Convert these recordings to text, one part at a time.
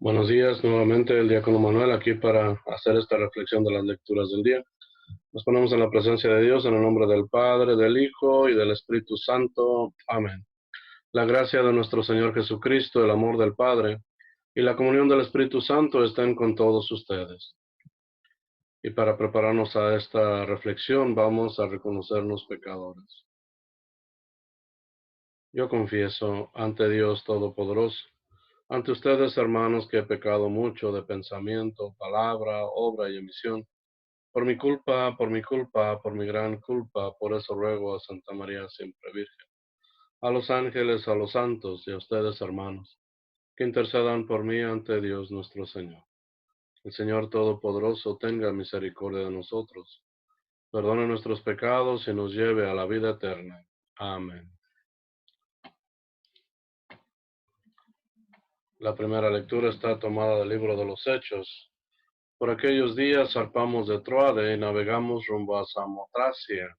Buenos días, nuevamente el diácono Manuel aquí para hacer esta reflexión de las lecturas del día. Nos ponemos en la presencia de Dios en el nombre del Padre, del Hijo y del Espíritu Santo. Amén. La gracia de nuestro Señor Jesucristo, el amor del Padre y la comunión del Espíritu Santo estén con todos ustedes. Y para prepararnos a esta reflexión vamos a reconocernos pecadores. Yo confieso ante Dios Todopoderoso, ante ustedes, hermanos, que he pecado mucho de pensamiento, palabra, obra y omisión. Por mi culpa, por mi gran culpa, por eso ruego a Santa María siempre Virgen, a los ángeles, a los santos y a ustedes, hermanos, que intercedan por mí ante Dios nuestro Señor. El Señor Todopoderoso tenga misericordia de nosotros, perdone nuestros pecados y nos lleve a la vida eterna. Amén. La primera lectura está tomada del libro de los Hechos. Por aquellos días zarpamos de Troade y navegamos rumbo a Samotracia.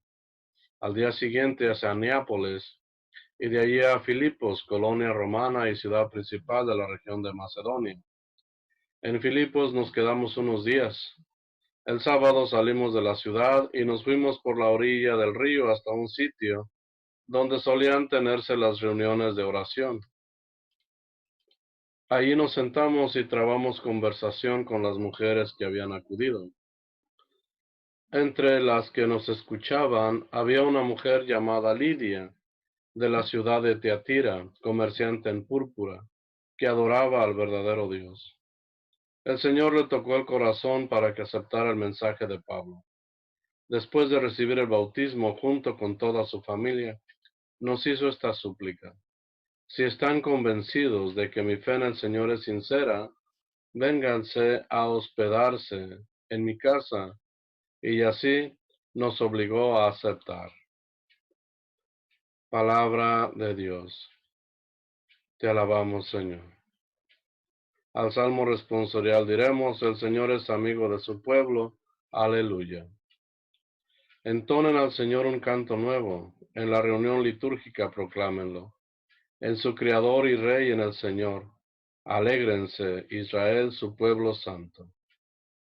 Al día siguiente hacia Neápolis, y de allí a Filipos, colonia romana y ciudad principal de la región de Macedonia. En Filipos nos quedamos unos días. El sábado salimos de la ciudad y nos fuimos por la orilla del río hasta un sitio donde solían tenerse las reuniones de oración. Allí nos sentamos y trabamos conversación con las mujeres que habían acudido. Entre las que nos escuchaban había una mujer llamada Lidia, de la ciudad de Teatira, comerciante en púrpura, que adoraba al verdadero Dios. El Señor le tocó el corazón para que aceptara el mensaje de Pablo. Después de recibir el bautismo junto con toda su familia, nos hizo esta súplica. Si están convencidos de que mi fe en el Señor es sincera, vénganse a hospedarse en mi casa. Y así nos obligó a aceptar. Palabra de Dios. Te alabamos, Señor. Al Salmo responsorial diremos, el Señor es amigo de su pueblo. Aleluya. Entonen al Señor un canto nuevo, en la reunión litúrgica proclámenlo. En su Creador y Rey en el Señor. Alégrense, Israel, su pueblo santo.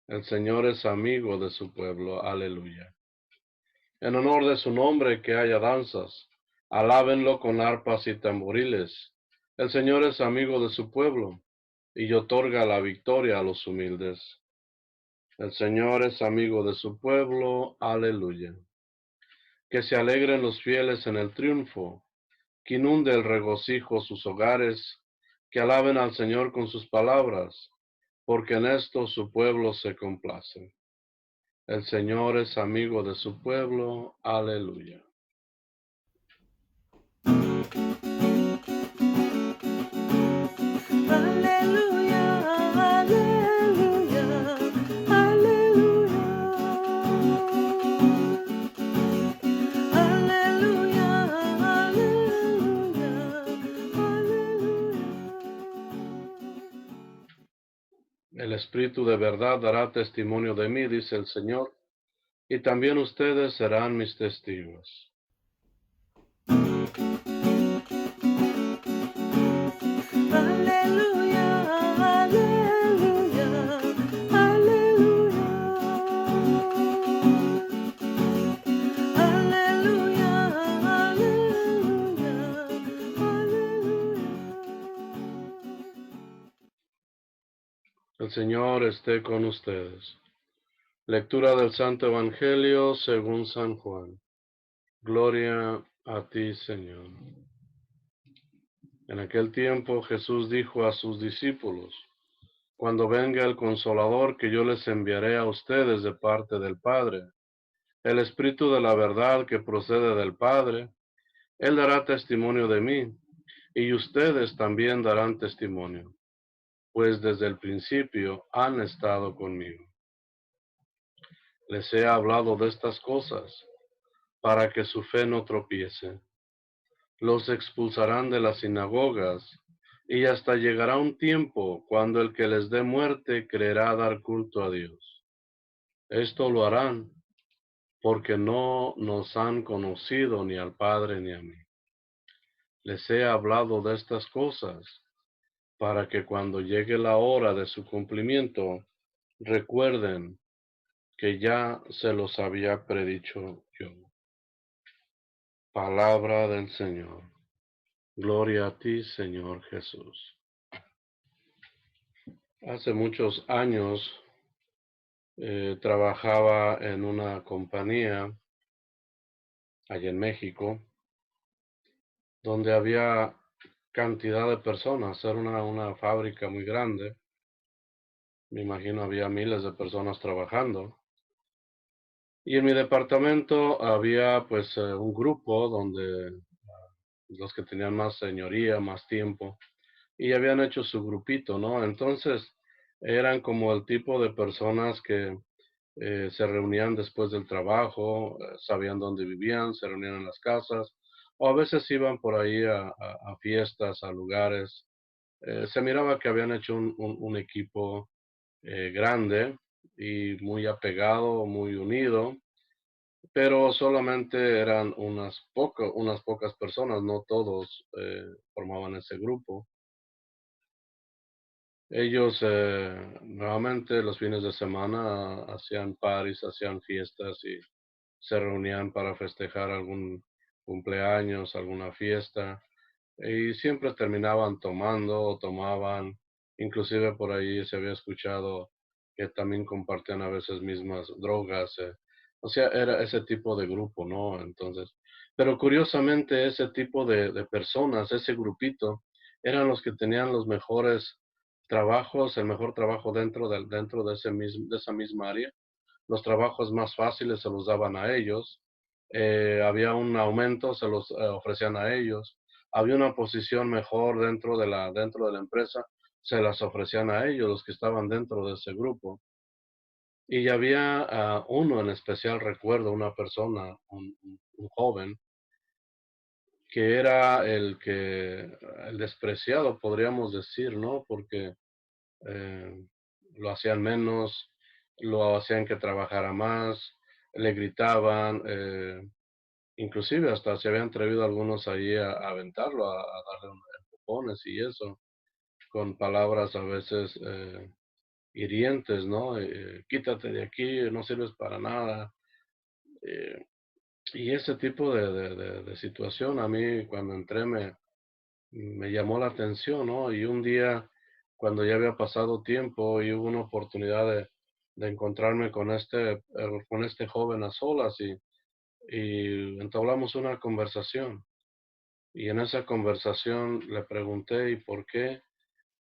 El Señor es amigo de su pueblo. Aleluya. En honor de su nombre que haya danzas. Alábenlo con arpas y tamboriles. El Señor es amigo de su pueblo y otorga la victoria a los humildes. El Señor es amigo de su pueblo. Aleluya. Que se alegren los fieles en el triunfo, que inunde el regocijo sus hogares, que alaben al Señor con sus palabras, porque en esto su pueblo se complace. El Señor es amigo de su pueblo. Aleluya. Aleluya, aleluya, aleluya. Aleluya, aleluya, aleluya. El Espíritu de verdad dará testimonio de mí, dice el Señor, y también ustedes serán mis testigos. Aleluya, aleluya, aleluya. Aleluya, aleluya, aleluya. El Señor esté con ustedes. Lectura del Santo Evangelio según San Juan. Gloria a ti, Señor. En aquel tiempo Jesús dijo a sus discípulos, cuando venga el Consolador que yo les enviaré a ustedes de parte del Padre, el Espíritu de la verdad que procede del Padre, Él dará testimonio de mí, y ustedes también darán testimonio, pues desde el principio han estado conmigo. Les he hablado de estas cosas, para que su fe no tropiece. Los expulsarán de las sinagogas, y hasta llegará un tiempo cuando el que les dé muerte creerá dar culto a Dios. Esto lo harán porque no nos han conocido ni al Padre ni a mí. Les he hablado de estas cosas para que cuando llegue la hora de su cumplimiento, recuerden que ya se los había predicho yo. Palabra del Señor. Gloria a ti, Señor Jesús. Hace muchos años trabajaba en una compañía allá en México, donde había cantidad de personas. Era una fábrica muy grande. Me imagino había miles de personas trabajando. Y en mi departamento había pues un grupo donde los que tenían más señoría, más tiempo, y habían hecho su grupito, ¿no? Entonces eran como el tipo de personas que se reunían después del trabajo, sabían dónde vivían, se reunían en las casas, o a veces iban por ahí a fiestas, a lugares. Se miraba que habían hecho un equipo grande y muy apegado, muy unido, pero solamente eran unas pocas personas, no todos formaban ese grupo. Ellos nuevamente los fines de semana hacían parties, hacían fiestas y se reunían para festejar algún cumpleaños, alguna fiesta, y siempre terminaban tomando o tomaban, inclusive por ahí se había escuchado que también compartían a veces mismas drogas, o sea, era ese tipo de grupo, ¿no? Entonces, pero curiosamente ese tipo de personas, ese grupito, eran los que tenían los mejores trabajos, el mejor trabajo dentro de de esa misma área. Los trabajos más fáciles se los daban a ellos, había un aumento, se los ofrecían a ellos, había una posición mejor dentro de la empresa, se las ofrecían a ellos, los que estaban dentro de ese grupo. Y había uno en especial, recuerdo, una persona, un joven, que era el despreciado, podríamos decir, ¿no? Porque eh, lo hacían menos, lo hacían que trabajara más, le gritaban, inclusive hasta se habían atrevido algunos ahí a aventarlo, a darle empujones y eso, con palabras a veces hirientes, ¿no? Quítate de aquí, no sirves para nada. eh, y ese tipo de situación a mí cuando entré me llamó la atención, ¿no? Y un día, cuando ya había pasado tiempo y hubo una oportunidad de encontrarme con este joven a solas y entablamos una conversación. Y en esa conversación le pregunté, ¿y por qué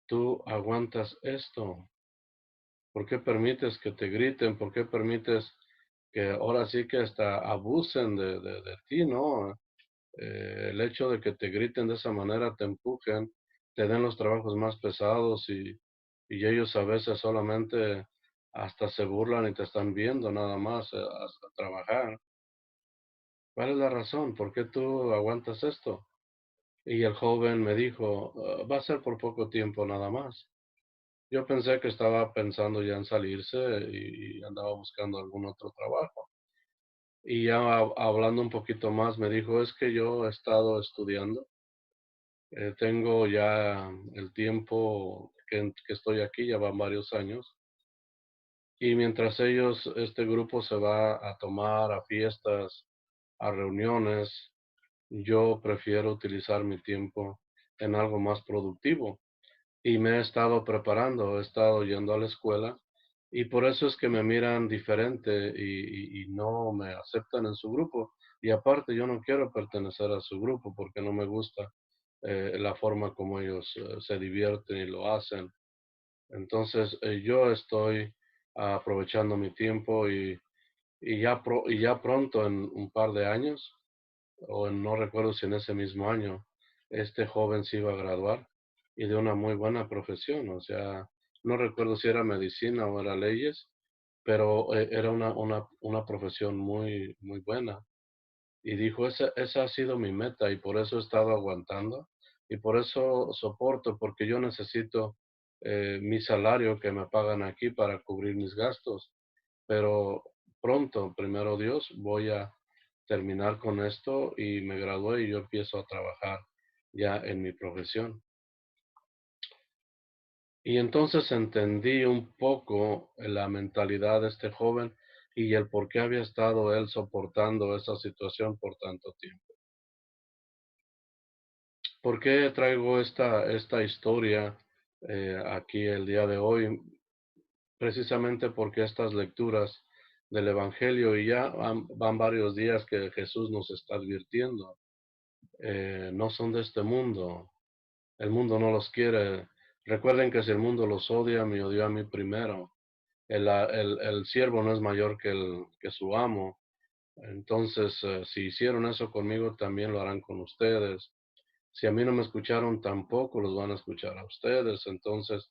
tú aguantas esto? ¿Por qué permites que te griten? ¿Por qué permites que ahora sí que hasta abusen de ti, ¿no? El hecho de que te griten de esa manera, te empujen, te den los trabajos más pesados y ellos a veces solamente hasta se burlan y te están viendo nada más hasta trabajar. ¿Cuál es la razón? ¿Por qué tú aguantas esto? Y el joven me dijo, va a ser por poco tiempo nada más. Yo pensé que estaba pensando ya en salirse y andaba buscando algún otro trabajo. Y ya hablando un poquito más, me dijo, es que yo he estado estudiando. Tengo ya el tiempo que estoy aquí, ya van varios años, y mientras este grupo se va a tomar a fiestas, a reuniones, yo prefiero utilizar mi tiempo en algo más productivo. Y me he estado preparando, he estado yendo a la escuela, y por eso es que me miran diferente y no me aceptan en su grupo. Y aparte, yo no quiero pertenecer a su grupo porque no me gusta la forma como ellos se divierten y lo hacen. Entonces, yo estoy aprovechando mi tiempo y ya pronto, en un par de años, no recuerdo si en ese mismo año, este joven se iba a graduar y de una muy buena profesión, o sea, no recuerdo si era medicina o era leyes, pero era una profesión muy, muy buena. Y dijo, esa ha sido mi meta y por eso he estado aguantando y por eso soporto, porque yo necesito mi salario que me pagan aquí para cubrir mis gastos, pero pronto, primero Dios, voy a terminar con esto y me gradué y yo empiezo a trabajar ya en mi profesión. Y entonces entendí un poco la mentalidad de este joven y el por qué había estado él soportando esa situación por tanto tiempo. ¿Por qué traigo esta historia aquí el día de hoy? Precisamente porque estas lecturas del Evangelio, y ya van varios días que Jesús nos está advirtiendo, no son de este mundo. El mundo no los quiere. Recuerden que si el mundo los odia, me odió a mí primero. El siervo no es mayor que su amo. Entonces, si hicieron eso conmigo, también lo harán con ustedes. Si a mí no me escucharon, tampoco los van a escuchar a ustedes. Entonces,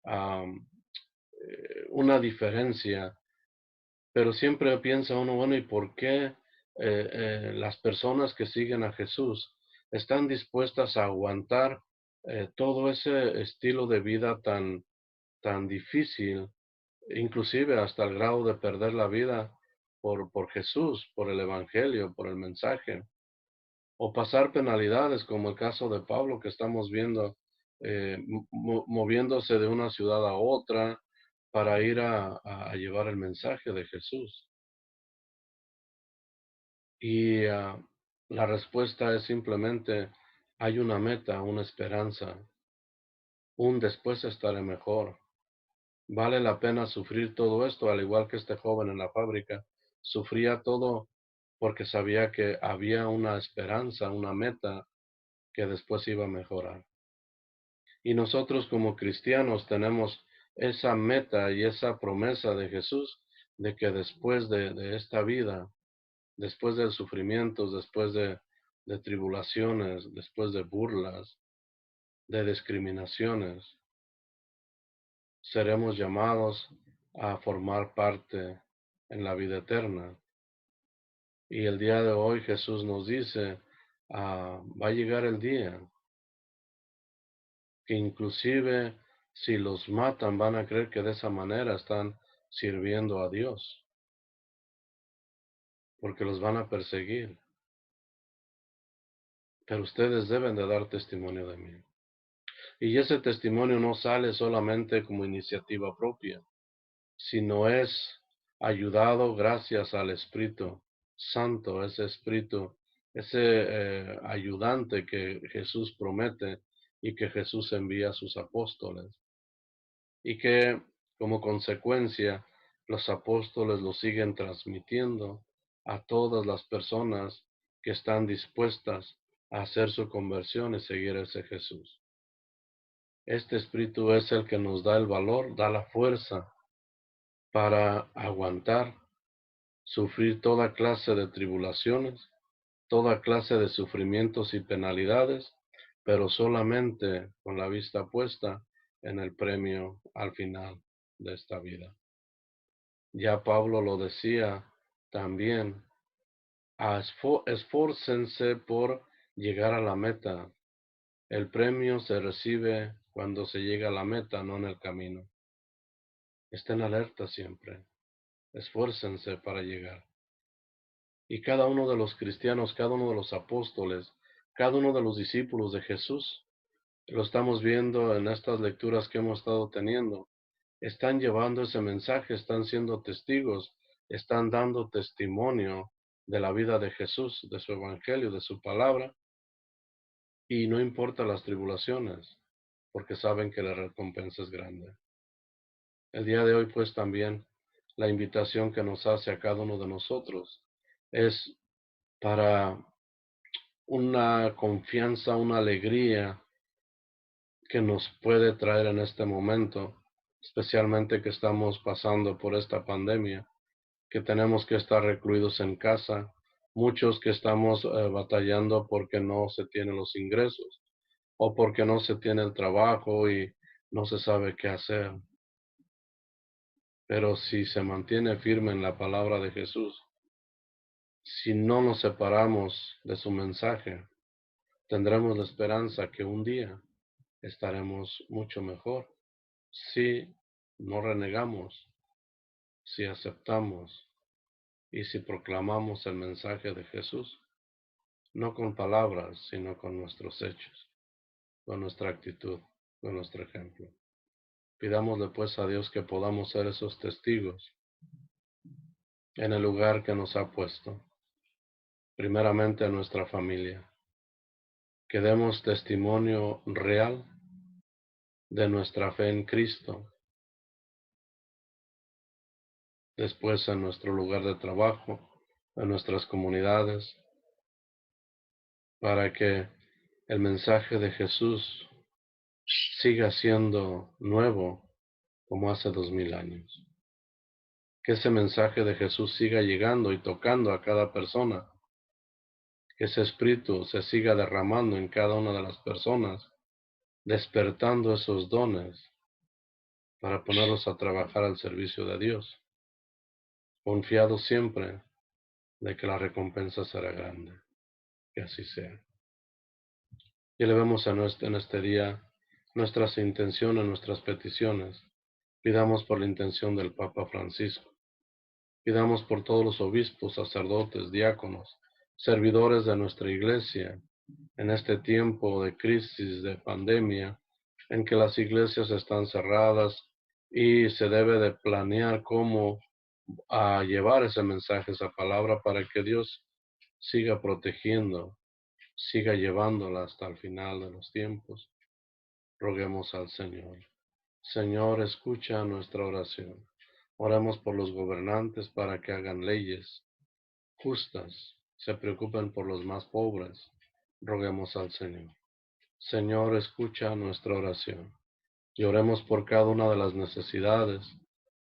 am, una diferencia, pero siempre piensa uno, bueno, ¿y por qué las personas que siguen a Jesús están dispuestas a aguantar todo ese estilo de vida tan difícil, inclusive hasta el grado de perder la vida por Jesús, por el Evangelio, por el mensaje, o pasar penalidades como el caso de Pablo que estamos viendo, moviéndose de una ciudad a otra para ir a llevar el mensaje de Jesús? Y la respuesta es simplemente, hay una meta, una esperanza, un después estaré mejor. Vale la pena sufrir todo esto, al igual que este joven en la fábrica. Sufría todo porque sabía que había una esperanza, una meta que después iba a mejorar. Y nosotros como cristianos tenemos esa meta y esa promesa de Jesús de que después de esta vida, después de sufrimientos, después de tribulaciones, después de burlas, de discriminaciones, seremos llamados a formar parte en la vida eterna. Y el día de hoy Jesús nos dice, va a llegar el día que inclusive si los matan van a creer que de esa manera están sirviendo a Dios, porque los van a perseguir. Pero ustedes deben de dar testimonio de mí. Y ese testimonio no sale solamente como iniciativa propia, sino es ayudado gracias al Espíritu Santo, ese Espíritu, ese ayudante que Jesús promete y que Jesús envía a sus apóstoles. Y que como consecuencia los apóstoles lo siguen transmitiendo a todas las personas que están dispuestas a hacer su conversión y seguir a ese Jesús. Este Espíritu es el que nos da el valor, da la fuerza para aguantar, sufrir toda clase de tribulaciones, toda clase de sufrimientos y penalidades, pero solamente con la vista puesta en el premio al final de esta vida. Ya Pablo lo decía también, esfórcense por llegar a la meta. El premio se recibe cuando se llega a la meta, no en el camino. Estén alerta siempre. Esfuércense para llegar. Y cada uno de los cristianos, cada uno de los apóstoles, cada uno de los discípulos de Jesús, lo estamos viendo en estas lecturas que hemos estado teniendo, están llevando ese mensaje, están siendo testigos, están dando testimonio de la vida de Jesús, de su evangelio, de su palabra, y no importa las tribulaciones, porque saben que la recompensa es grande. El día de hoy, pues también la invitación que nos hace a cada uno de nosotros es para una confianza, una alegría que nos puede traer en este momento, especialmente que estamos pasando por esta pandemia, que tenemos que estar recluidos en casa, muchos que estamos batallando porque no se tienen los ingresos o porque no se tiene el trabajo y no se sabe qué hacer. Pero si se mantiene firme en la palabra de Jesús, si no nos separamos de su mensaje, tendremos la esperanza que un día estaremos mucho mejor si no renegamos, si aceptamos y si proclamamos el mensaje de Jesús, no con palabras, sino con nuestros hechos, con nuestra actitud, con nuestro ejemplo. Pidámosle pues a Dios que podamos ser esos testigos en el lugar que nos ha puesto, primeramente a nuestra familia, que demos testimonio real de nuestra fe en Cristo, después en nuestro lugar de trabajo, en nuestras comunidades, para que el mensaje de Jesús siga siendo nuevo como hace 2000 años. Que ese mensaje de Jesús siga llegando y tocando a cada persona, que ese espíritu se siga derramando en cada una de las personas, despertando esos dones para ponerlos a trabajar al servicio de Dios, confiados siempre de que la recompensa será grande. Que así sea. Y elevemos en este día nuestras intenciones, nuestras peticiones. Pidamos por la intención del Papa Francisco. Pidamos por todos los obispos, sacerdotes, diáconos, servidores de nuestra iglesia, en este tiempo de crisis, de pandemia, en que las iglesias están cerradas y se debe de planear cómo llevar ese mensaje, esa palabra, para que Dios siga protegiendo, siga llevándola hasta el final de los tiempos. Roguemos al Señor. Señor, escucha nuestra oración. Oremos por los gobernantes para que hagan leyes justas, se preocupen por los más pobres. Roguemos al Señor. Señor, escucha nuestra oración. Y oremos por cada una de las necesidades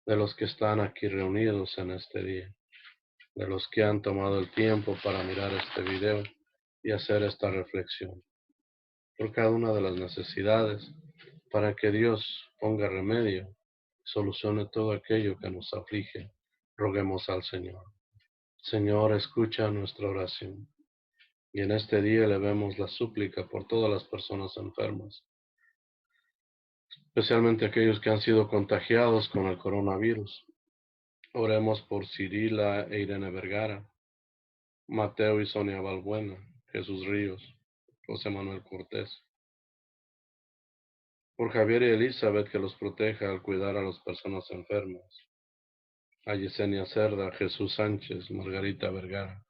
de los que están aquí reunidos en este día, de los que han tomado el tiempo para mirar este video y hacer esta reflexión. Por cada una de las necesidades, para que Dios ponga remedio, solucione todo aquello que nos aflige. Roguemos al Señor. Señor, escucha nuestra oración. Y en este día elevemos la súplica por todas las personas enfermas, especialmente aquellos que han sido contagiados con el coronavirus. Oremos por Cirila e Irene Vergara, Mateo y Sonia Balbuena, Jesús Ríos, José Manuel Cortés. Por Javier y Elizabeth, que los proteja al cuidar a las personas enfermas. A Yesenia Cerda, Jesús Sánchez, Margarita Vergara.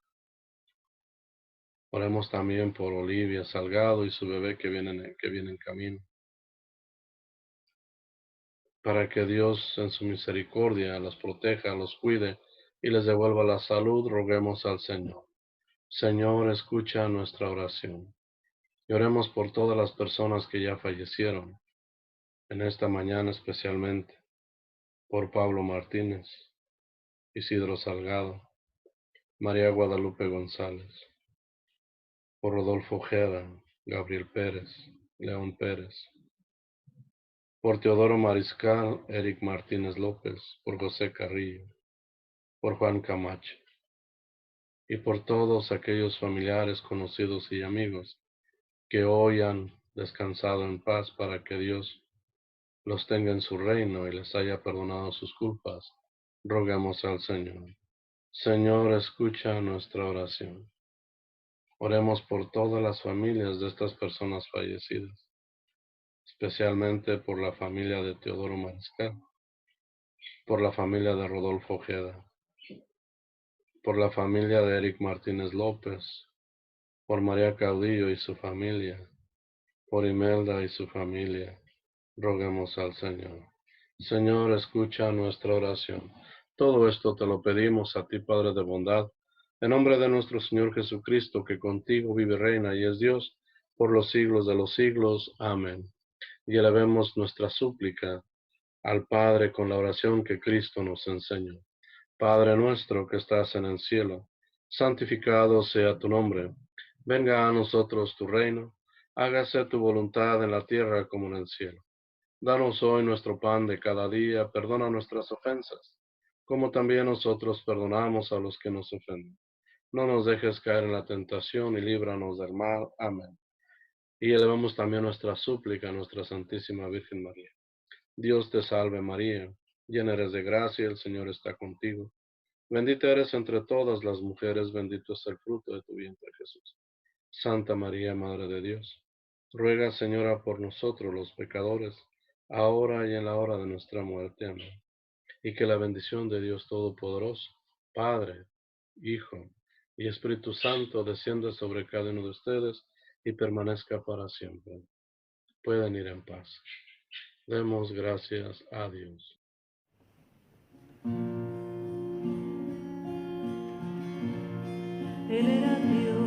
Oremos también por Olivia Salgado y su bebé que viene en camino, para que Dios en su misericordia los proteja, los cuide y les devuelva la salud. Roguemos al Señor. Señor, escucha nuestra oración. Y oremos por todas las personas que ya fallecieron, en esta mañana especialmente, por Pablo Martínez, Isidro Salgado, María Guadalupe González, por Rodolfo Ojeda, Gabriel Pérez, León Pérez, por Teodoro Mariscal, Eric Martínez López, por José Carrillo, por Juan Camacho, y por todos aquellos familiares, conocidos y amigos que hoy han descansado en paz, para que Dios los tenga en su reino y les haya perdonado sus culpas. Roguemos al Señor. Señor, escucha nuestra oración. Oremos por todas las familias de estas personas fallecidas, especialmente por la familia de Teodoro Mariscal, por la familia de Rodolfo Ojeda, por la familia de Eric Martínez López, por María Caudillo y su familia, por Imelda y su familia. Roguemos al Señor. Señor, escucha nuestra oración. Todo esto te lo pedimos a ti, Padre de bondad, en nombre de nuestro Señor Jesucristo, que contigo vive, reina y es Dios por los siglos de los siglos. Amén. Y elevemos nuestra súplica al Padre con la oración que Cristo nos enseñó. Padre nuestro que estás en el cielo, santificado sea tu nombre. Venga a nosotros tu reino. Hágase tu voluntad en la tierra como en el cielo. Danos hoy nuestro pan de cada día. Perdona nuestras ofensas, como también nosotros perdonamos a los que nos ofenden. No nos dejes caer en la tentación y líbranos del mal. Amén. Y elevamos también nuestra súplica a nuestra Santísima Virgen María. Dios te salve María, llena eres de gracia, el Señor está contigo. Bendita eres entre todas las mujeres, bendito es el fruto de tu vientre Jesús. Santa María, Madre de Dios, ruega, Señora, por nosotros los pecadores, ahora y en la hora de nuestra muerte. Amén. Y que la bendición de Dios Todopoderoso, Padre, Hijo y Espíritu Santo descienda sobre cada uno de ustedes y permanezca para siempre. Pueden ir en paz. Demos gracias a Dios. Él era Dios.